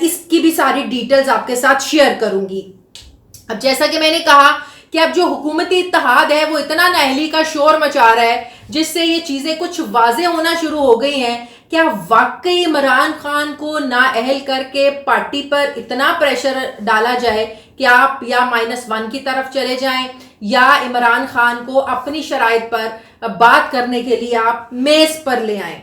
اس کی بھی ساری ڈیٹیلز آپ کے ساتھ شیئر کروں گی. اب جیسا کہ میں نے کہا کہ اب جو حکومتی اتحاد ہے وہ اتنا نااہلی کا شور مچا رہا ہے جس سے یہ چیزیں کچھ واضح ہونا شروع ہو گئی ہیں. کیا واقعی عمران خان کو نااہل کر کے پارٹی پر اتنا پریشر ڈالا جائے کہ آپ یا -1 کی طرف چلے جائیں یا عمران خان کو اپنی شرائط پر بات کرنے کے لیے آپ میز پر لے آئیں؟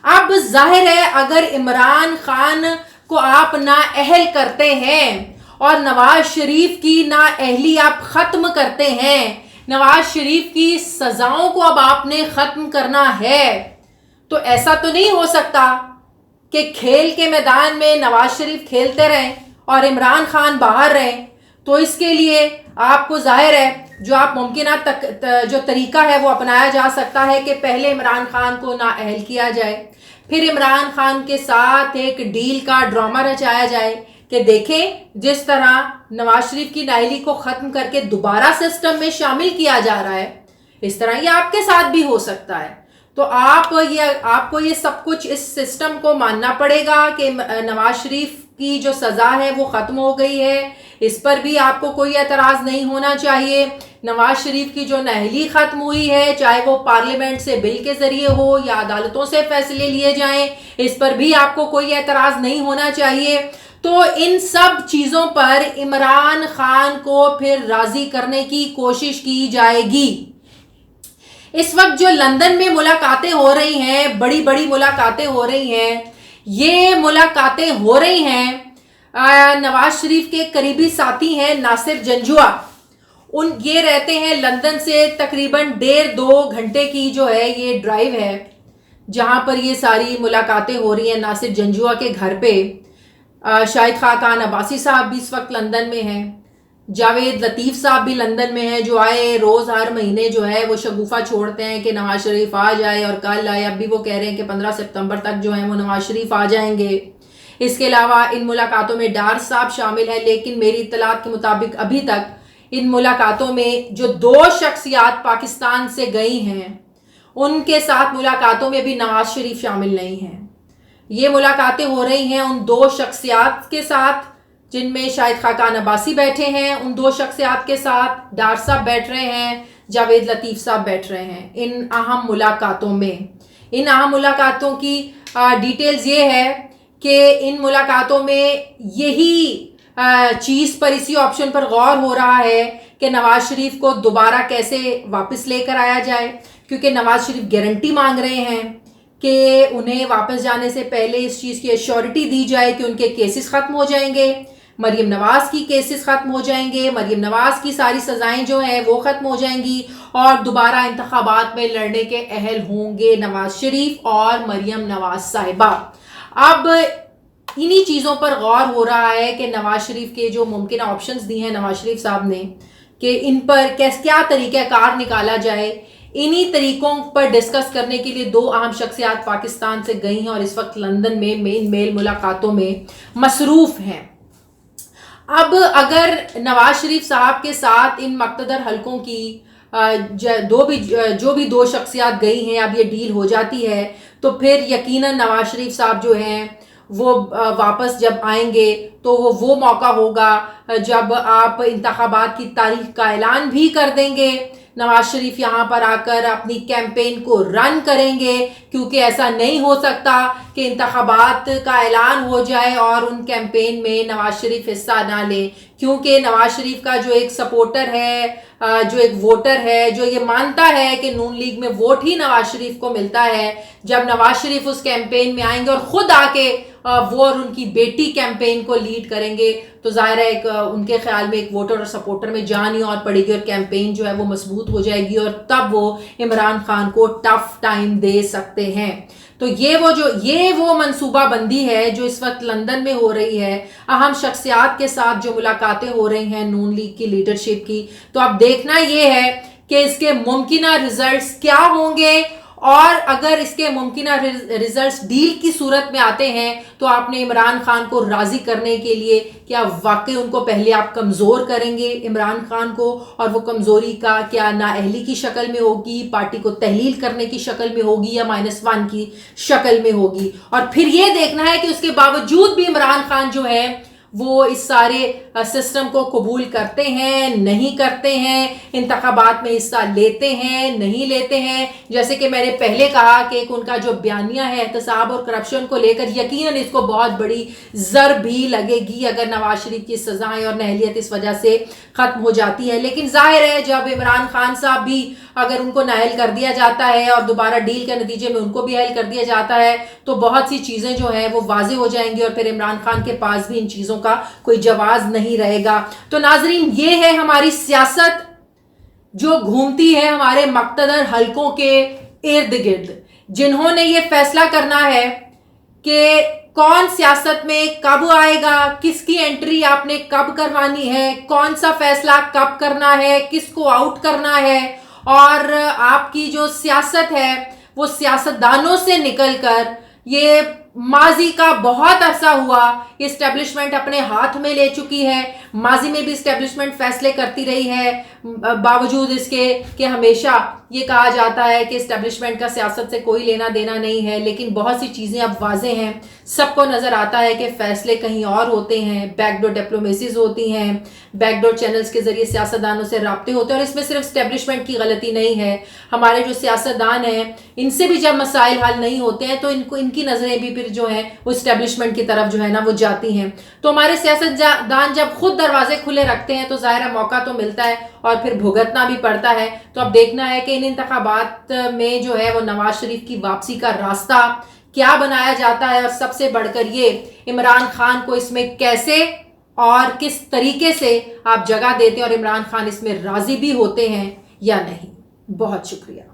اب ظاہر ہے اگر عمران خان کو آپ نااہل کرتے ہیں اور نواز شریف کی نااہلی آپ ختم کرتے ہیں، نواز شریف کی سزاؤں کو اب آپ نے ختم کرنا ہے، تو ایسا تو نہیں ہو سکتا کہ کھیل کے میدان میں نواز شریف کھیلتے رہیں اور عمران خان باہر رہیں. تو اس کے لیے آپ کو ظاہر ہے جو آپ ممکنہ جو طریقہ ہے وہ اپنایا جا سکتا ہے کہ پہلے عمران خان کو نااہل کیا جائے، پھر عمران خان کے ساتھ ایک ڈیل کا ڈرامہ رچایا جائے کہ دیکھیں جس طرح نواز شریف کی نااہلی کو ختم کر کے دوبارہ سسٹم میں شامل کیا جا رہا ہے، اس طرح یہ آپ کے ساتھ بھی ہو سکتا ہے. تو آپ کو یہ سب کچھ اس سسٹم کو ماننا پڑے گا کہ نواز شریف کی جو سزا ہے وہ ختم ہو گئی ہے، اس پر بھی آپ کو کوئی اعتراض نہیں ہونا چاہیے. نواز شریف کی جو نااہلی ختم ہوئی ہے، چاہے وہ پارلیمنٹ سے بل کے ذریعے ہو یا عدالتوں سے فیصلے لیے جائیں، اس پر بھی آپ کو کوئی اعتراض نہیں ہونا چاہیے. تو ان سب چیزوں پر عمران خان کو پھر راضی کرنے کی کوشش کی جائے گی. اس وقت جو لندن میں ملاقاتیں ہو رہی ہیں، بڑی بڑی ملاقاتیں ہو رہی ہیں، یہ ملاقاتیں ہو رہی ہیں نواز شریف کے قریبی ساتھی ہیں ناصر جنجوعہ، یہ رہتے ہیں لندن سے تقریباً 1.5-2 گھنٹے کی جو ہے یہ ڈرائیو ہے جہاں پر یہ ساری ملاقاتیں ہو رہی ہیں ناصر جنجوعہ کے گھر پہ. شاہد خاقان عباسی صاحب بھی اس وقت لندن میں ہیں، جاوید لطیف صاحب بھی لندن میں ہیں جو آئے روز ہر مہینے جو ہے وہ شگوفہ چھوڑتے ہیں کہ نواز شریف آ جائے اور کل آئے. اب بھی وہ کہہ رہے ہیں کہ 15 سپتمبر تک جو ہیں وہ نواز شریف آ جائیں گے. اس کے علاوہ ان ملاقاتوں میں ڈار صاحب شامل ہیں، لیکن میری اطلاعات کے مطابق ابھی تک ان ملاقاتوں میں جو 2 شخصیات پاکستان سے گئی ہیں ان کے ساتھ ملاقاتوں میں بھی نواز شریف شامل نہیں ہیں. یہ ملاقاتیں ہو رہی ہیں ان 2 شخصیات کے ساتھ جن میں شاہد خاقان عباسی بیٹھے ہیں، ان 2 شخصیات کے ساتھ ڈار صاحب بیٹھ رہے ہیں، جاوید لطیف صاحب بیٹھ رہے ہیں. ان اہم ملاقاتوں کی ڈیٹیلز یہ ہے کہ ان ملاقاتوں میں یہی چیز پر، اسی آپشن پر غور ہو رہا ہے کہ نواز شریف کو دوبارہ کیسے واپس لے کر آیا جائے، کیونکہ نواز شریف گارنٹی مانگ رہے ہیں کہ انہیں واپس جانے سے پہلے اس چیز کی ایشورٹی دی جائے کہ ان کے کیسز ختم ہو جائیں گے، مریم نواز کی کیسز ختم ہو جائیں گے، مریم نواز کی ساری سزائیں جو ہیں وہ ختم ہو جائیں گی اور دوبارہ انتخابات میں لڑنے کے اہل ہوں گے نواز شریف اور مریم نواز صاحبہ. اب انہی چیزوں پر غور ہو رہا ہے کہ نواز شریف کے جو ممکنہ آپشنز دی ہیں نواز شریف صاحب نے کہ ان پر کیا طریقہ کار نکالا جائے. انہی طریقوں پر ڈسکس کرنے کے لیے 2 اہم شخصیات پاکستان سے گئی ہیں اور اس وقت لندن میں میل ملاقاتوں میں مصروف ہیں. اب اگر نواز شریف صاحب کے ساتھ ان مقتدر حلقوں کی جو بھی 2 شخصیات گئی ہیں اب یہ ڈیل ہو جاتی ہے تو پھر یقیناً نواز شریف صاحب جو ہیں وہ واپس جب آئیں گے تو وہ موقع ہوگا جب آپ انتخابات کی تاریخ کا اعلان بھی کر دیں گے. نواز شریف یہاں پر آ کر اپنی کیمپین کو رن کریں گے، کیونکہ ایسا نہیں ہو سکتا کہ انتخابات کا اعلان ہو جائے اور ان کیمپین میں نواز شریف حصہ نہ لیں، کیونکہ نواز شریف کا جو ایک سپورٹر ہے، جو ایک ووٹر ہے، جو یہ مانتا ہے کہ نون لیگ میں ووٹ ہی نواز شریف کو ملتا ہے، جب نواز شریف اس کیمپین میں آئیں گے اور خود آ کے وہ اور ان کی بیٹی کیمپین کو لیڈ کریں گے تو ظاہر ہے ان کے خیال میں ایک ووٹر اور سپورٹر میں جان ہی اور پڑے گی اور کیمپین جو ہے وہ مضبوط ہو جائے گی اور تب وہ عمران خان کو ٹف ٹائم دے سکتے ہیں. تو یہ وہ منصوبہ بندی ہے جو اس وقت لندن میں ہو رہی ہے اہم شخصیات کے ساتھ جو ملاقاتیں ہو رہی ہیں نون لیگ کی لیڈرشپ کی. تو اب دیکھنا یہ ہے کہ اس کے ممکنہ ریزلٹس کیا ہوں گے اور اگر اس کے ممکنہ ریزلٹس ڈیل کی صورت میں آتے ہیں تو آپ نے عمران خان کو راضی کرنے کے لیے کیا واقعی ان کو پہلے آپ کمزور کریں گے عمران خان کو، اور وہ کمزوری کا کیا نااہلی کی شکل میں ہوگی، پارٹی کو تحلیل کرنے کی شکل میں ہوگی، یا -1 کی شکل میں ہوگی، اور پھر یہ دیکھنا ہے کہ اس کے باوجود بھی عمران خان جو ہے وہ اس سارے سسٹم کو قبول کرتے ہیں نہیں کرتے ہیں، انتخابات میں حصہ لیتے ہیں نہیں لیتے ہیں۔ جیسے کہ میں نے پہلے کہا کہ ایک ان کا جو بیانیہ ہے احتساب اور کرپشن کو لے کر، یقیناً اس کو بہت بڑی ضرب بھی لگے گی اگر نواز شریف کی سزائیں اور نااہلیت اس وجہ سے ختم ہو جاتی ہے۔ لیکن ظاہر ہے جب عمران خان صاحب بھی اگر ان کو نااہل کر دیا جاتا ہے اور دوبارہ ڈیل کے نتیجے میں ان کو بھی اہل کر دیا جاتا ہے تو بہت سی چیزیں جو ہیں وہ واضح ہو جائیں گی، اور پھر عمران خان کے پاس بھی ان چیزوں کا کوئی جواز نہیں رہے گا۔ تو ناظرین، یہ ہے ہماری سیاست جو گھومتی ہے ہمارے مقتدر حلقوں کے ارد گرد، جنہوں نے یہ فیصلہ کرنا ہے کہ کون سیاست میں کب آئے گا، کس کی انٹری آپ نے کب کروانی ہے، کون سا فیصلہ کب کرنا ہے، کس کو آؤٹ کرنا ہے، اور آپ کی جو سیاست ہے وہ سیاستدانوں سے نکل کر یہ ماضی کا بہت عرصہ ہوا یہ اسٹیبلشمنٹ اپنے ہاتھ میں لے چکی ہے۔ ماضی میں بھی اسٹیبلشمنٹ فیصلے کرتی رہی ہے، باوجود اس کے کہ ہمیشہ یہ کہا جاتا ہے کہ اسٹیبلشمنٹ کا سیاست سے کوئی لینا دینا نہیں ہے، لیکن بہت سی چیزیں اب واضح ہیں، سب کو نظر آتا ہے کہ فیصلے کہیں اور ہوتے ہیں، بیک ڈور ڈپلومیسیز ہوتی ہیں، بیک ڈور چینلز کے ذریعے سیاستدانوں سے رابطے ہوتے ہیں، اور اس میں صرف اسٹیبلشمنٹ کی غلطی نہیں ہے، ہمارے جو سیاستدان ہیں ان سے بھی جب مسائل حل نہیں ہوتے ہیں تو ان کی نظریں بھی پھر جو ہیں وہ اسٹیبلشمنٹ کی طرف جو ہے نا وہ جاتی ہیں۔ تو ہمارے سیاستدان جب خود دروازے کھلے رکھتے ہیں تو ظاہر موقع تو ملتا ہے اور پھر بھگتنا بھی پڑتا ہے۔ تو اب دیکھنا ہے کہ ان انتخابات میں جو ہے وہ نواز شریف کی واپسی کا راستہ کیا بنایا جاتا ہے، اور سب سے بڑھ کر یہ عمران خان کو اس میں کیسے اور کس طریقے سے آپ جگہ دیتے ہیں، اور عمران خان اس میں راضی بھی ہوتے ہیں یا نہیں۔ بہت شکریہ۔